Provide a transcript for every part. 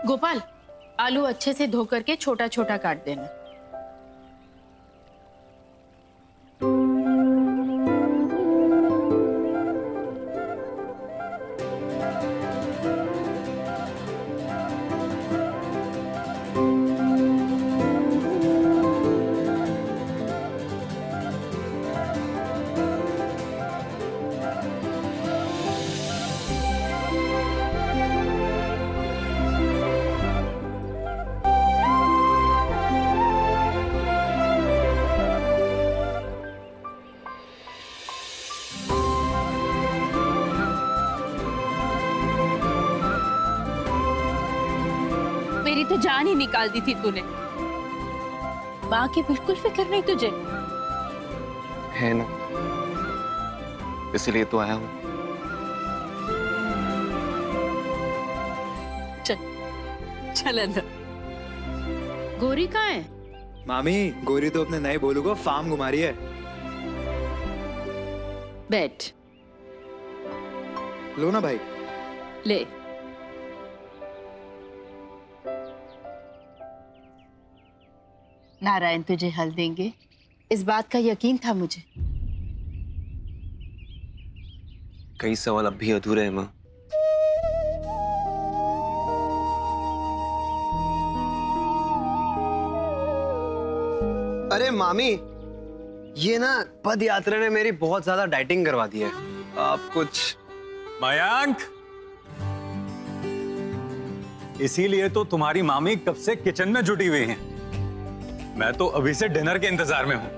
गोपाल, आलू अच्छे से धो करके छोटा छोटा काट देना। मेरी तो जान ही निकाल दी थी तूने। माँ की बिल्कुल फिक्र नहीं तुझे। है ना, इसलिए तो आया हूँ। चल चल अंदर। गोरी कहाँ है? मामी, गोरी तो अपने नए बोलू को फार्म घुमा रही है। बैठ। लो ना भाई। ले। नारायण तुझे हल देंगे, इस बात का यकीन था मुझे। कई सवाल अब भी अधूरे हैं माँ। अरे मामी, ये ना पद यात्रा ने मेरी बहुत ज्यादा डाइटिंग करवा दी है। आप कुछ। मयंक, इसीलिए तो तुम्हारी मामी कब से किचन में जुटी हुई हैं। मैं तो अभी से डिनर के इंतजार में हूं।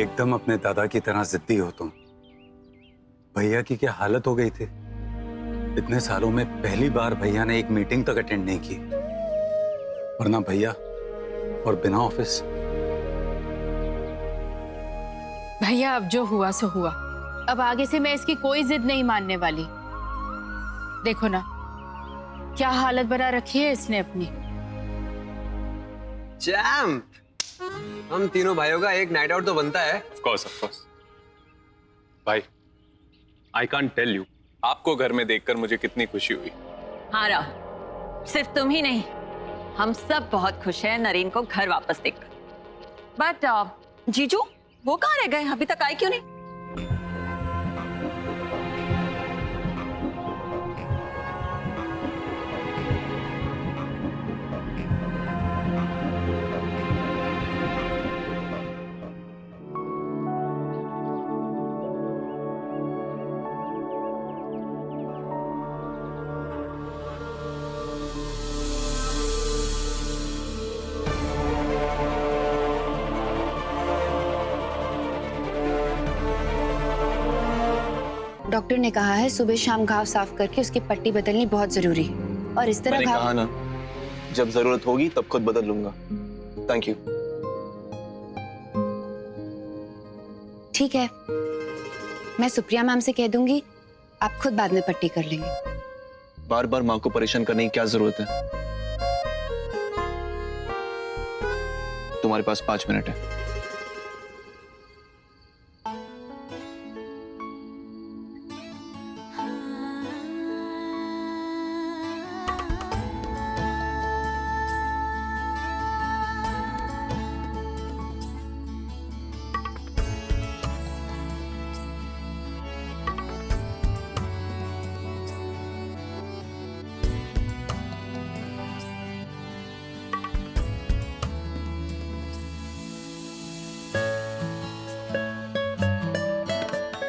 एकदम अपने दादा की तरह जिद्दी हो तुम। भैया की क्या हालत हो गई थी। इतने सालों में पहली बार भैया ने एक मीटिंग तक अटेंड नहीं की, वरना भैया और बिना ऑफिस। भैया अब जो हुआ सो हुआ। अब आगे से मैं इसकी कोई जिद नहीं मानने वाली। देखो ना क्या हालत बना रखी है इसने अपनी। चैम्प, हम तीनों भाइयों का एक नाइट आउट तो बनता है। Of course. भाई, आई कांट टेल यू, आपको घर में देखकर मुझे कितनी खुशी हुई। हाँ राहुल, सिर्फ तुम ही नहीं, हम सब बहुत खुश हैं नरेन को घर वापस देखकर। बट जीजू वो कहाँ रह गए, अभी तक आए क्यों नहीं? डॉक्टर ने कहा है सुबह शाम घाव साफ करके उसकी पट्टी बदलनी बहुत जरूरी है, और इस तरह मैंने कहा ना, जब जरूरत होगी तब खुद बदल लूंगा। Thank you. ठीक है, मैं सुप्रिया मैम से कह दूंगी, आप खुद बाद में पट्टी कर लेंगे। बार बार माँ को परेशान करने की क्या जरूरत है? तुम्हारे पास 5 मिनट है।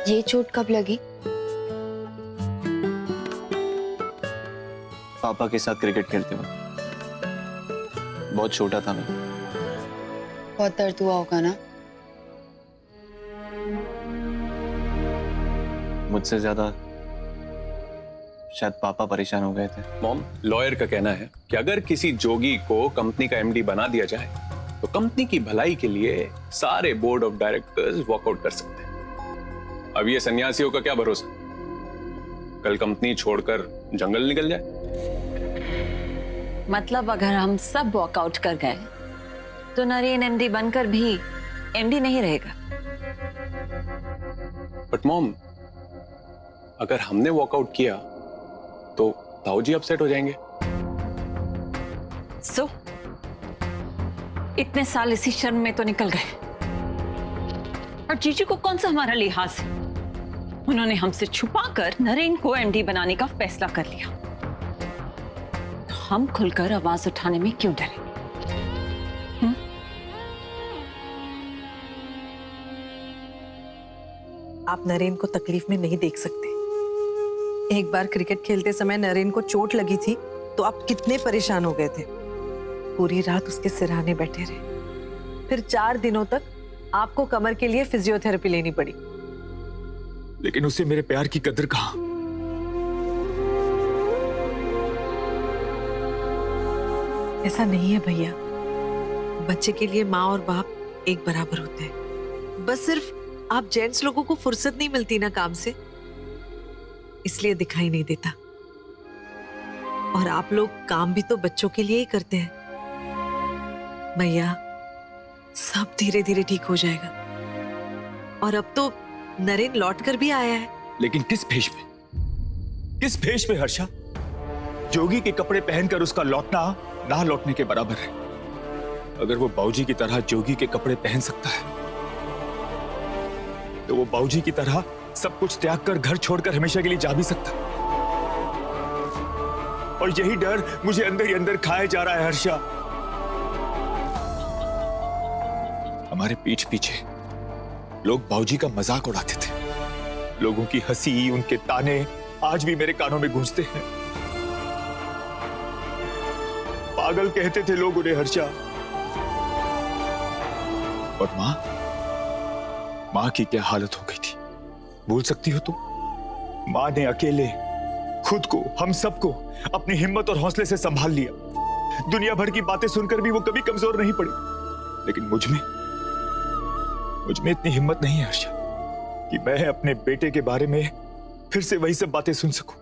ये चोट कब लगी? पापा के साथ क्रिकेट खेलते वक्त। बहुत छोटा था मैं। बहुत दर्द हुआ होगा ना? मुझसे ज्यादा शायद पापा परेशान हो गए थे। मॉम, लॉयर का कहना है कि अगर किसी जोगी को कंपनी का एमडी बना दिया जाए तो कंपनी की भलाई के लिए सारे बोर्ड ऑफ डायरेक्टर्स वॉकआउट कर सकते हैं। अब ये सन्यासियों का क्या भरोसा, कल कंपनी छोड़कर जंगल निकल जाए। मतलब अगर हम सब वॉकआउट कर गए तो नरेन एमडी बनकर भी एमडी नहीं रहेगा। बट मॉम, अगर हमने वॉकआउट किया तो ताऊजी अपसेट हो जाएंगे। सो इतने साल इसी शर्म में तो निकल गए, और जीजू को कौन सा हमारा लिहाज है? उन्होंने हमसे छुपाकर नरेन को एमडी बनाने का फैसला कर लिया। तो हम खुलकर आवाज उठाने में क्यों डरे? आप नरेन को तकलीफ में नहीं देख सकते। एक बार क्रिकेट खेलते समय नरेन को चोट लगी थी तो आप कितने परेशान हो गए थे। पूरी रात उसके सिरहाने बैठे रहे, फिर 4 दिनों तक आपको कमर के लिए फिजियोथेरेपी लेनी पड़ी। लेकिन उसे मेरे प्यार की कदर कहाँ? ऐसा नहीं है भैया, बच्चे के लिए माँ और बाप एक बराबर होते हैं। बस सिर्फ आप जेंट्स लोगों को फुर्सत नहीं मिलती ना काम से, इसलिए दिखाई नहीं देता। और आप लोग काम भी तो बच्चों के लिए ही करते हैं। भैया, सब धीरे धीरे ठीक हो जाएगा। और अब तो नरेन लौटकर भी आया है। लेकिन किस भेष में? किस भेष में हर्षा? जोगी के कपड़े पहनकर उसका लौटना ना लौटने के बराबर है। अगर वो बाऊजी की तरह जोगी के कपड़े पहन सकता है तो वो बाऊजी की तरह सब कुछ त्याग कर घर छोड़कर हमेशा के लिए जा भी सकता। और यही डर मुझे अंदर ही अंदर खाया जा रहा है हर्षा। हमारे पीठ पीछे लोग बाऊजी का मजाक उड़ाते थे। लोगों की हंसी, उनके ताने आज भी मेरे कानों में गूंजते हैं। पागल कहते थे लोग उन्हें हर्षा। और मां की क्या हालत हो गई थी, भूल सकती हो तुम? मां ने अकेले खुद को, हम सबको अपनी हिम्मत और हौसले से संभाल लिया। दुनिया भर की बातें सुनकर भी वो कभी कमजोर नहीं पड़ी। लेकिन मुझ में इतनी हिम्मत नहीं है हर्षा कि मैं अपने बेटे के बारे में फिर से वही सब बातें सुन सकूं।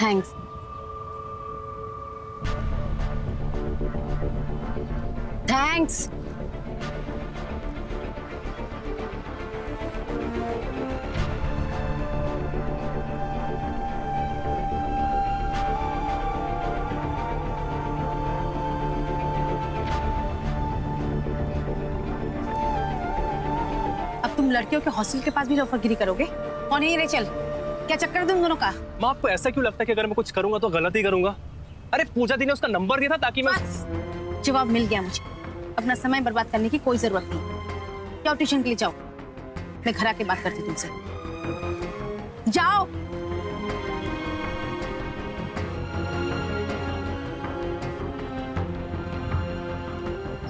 थैंक्स। थैंक्स। अब तुम लड़कियों के हॉस्टल के पास भी लोफरगिरी करोगे? कौन है ये रेचल? क्या चक्कर है तुम दोनों का? माँ, आपको ऐसा क्यों लगता है कि अगर मैं कुछ करूंगा तो गलत ही करूंगा? अरे पूजा दी ने उसका नंबर दिया था ताकि मैं... बस, जवाब मिल गया मुझे। अपना समय बर्बाद करने की कोई जरूरत नहीं। जाओ ट्यूशन के लिए जाओ, मैं घर आके बात करती तुमसे। जाओ।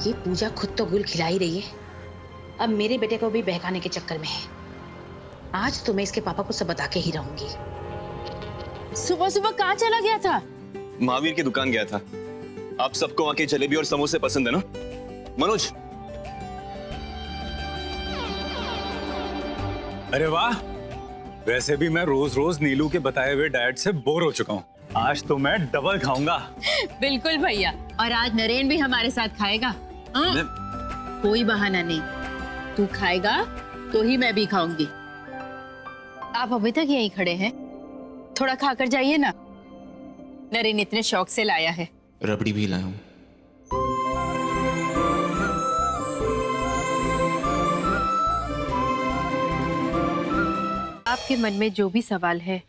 ये पूजा खुद तो गुल खिला ही रही है, अब मेरे बेटे को भी बहकाने के चक्कर में है। आज तो मैं इसके पापा को सब बता के ही रहूंगी। सुबह सुबह कहाँ चला गया था? महावीर की दुकान गया था। आप सबको वहां के जलेबी और समोसे पसंद है ना मनोज? अरे वाह, वैसे भी मैं रोज रोज नीलू के बताए हुए डाइट से बोर हो चुका हूँ। आज तो मैं डबल खाऊंगा। बिल्कुल भैया, और आज नरेन भी हमारे साथ खाएगा। कोई बहाना नहीं, तू खाएगा तो ही मैं भी खाऊंगी। आप अभी तक यहीं खड़े हैं, थोड़ा खाकर जाइए ना। नरेन इतने शौक से लाया है। रबड़ी भी लाया हूं। आपके मन में जो भी सवाल है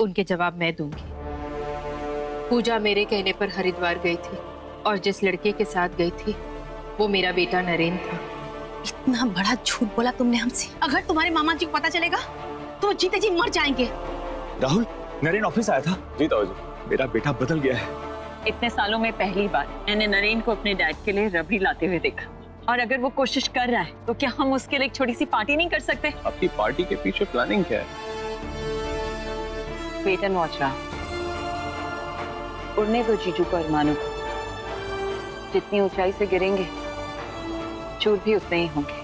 उनके जवाब मैं दूंगी। पूजा मेरे कहने पर हरिद्वार गई थी और जिस लड़के के साथ गई थी वो मेरा बेटा नरेन था। इतना बड़ा झूठ बोला तुमने हमसे। अगर तुम्हारे मामा जी को पता चलेगा तो जीते जी मर जाएंगे। राहुल, नरेन ऑफिस आया था। जी ताऊजी। मेरा बेटा बदल गया है। इतने सालों में पहली बार मैंने नरेन को अपने डैड के लिए रबड़ी लाते हुए देखा। और अगर वो कोशिश कर रहा है तो क्या हम उसके लिए एक छोटी सी पार्टी नहीं कर सकते? आपकी पार्टी के पीछे प्लानिंग क्या है? वेट एंड वॉच रहा। उड़ने दो जीजू को, अरमानों को। जितनी ऊंचाई से गिरेंगे चूर भी उतने ही होंगे।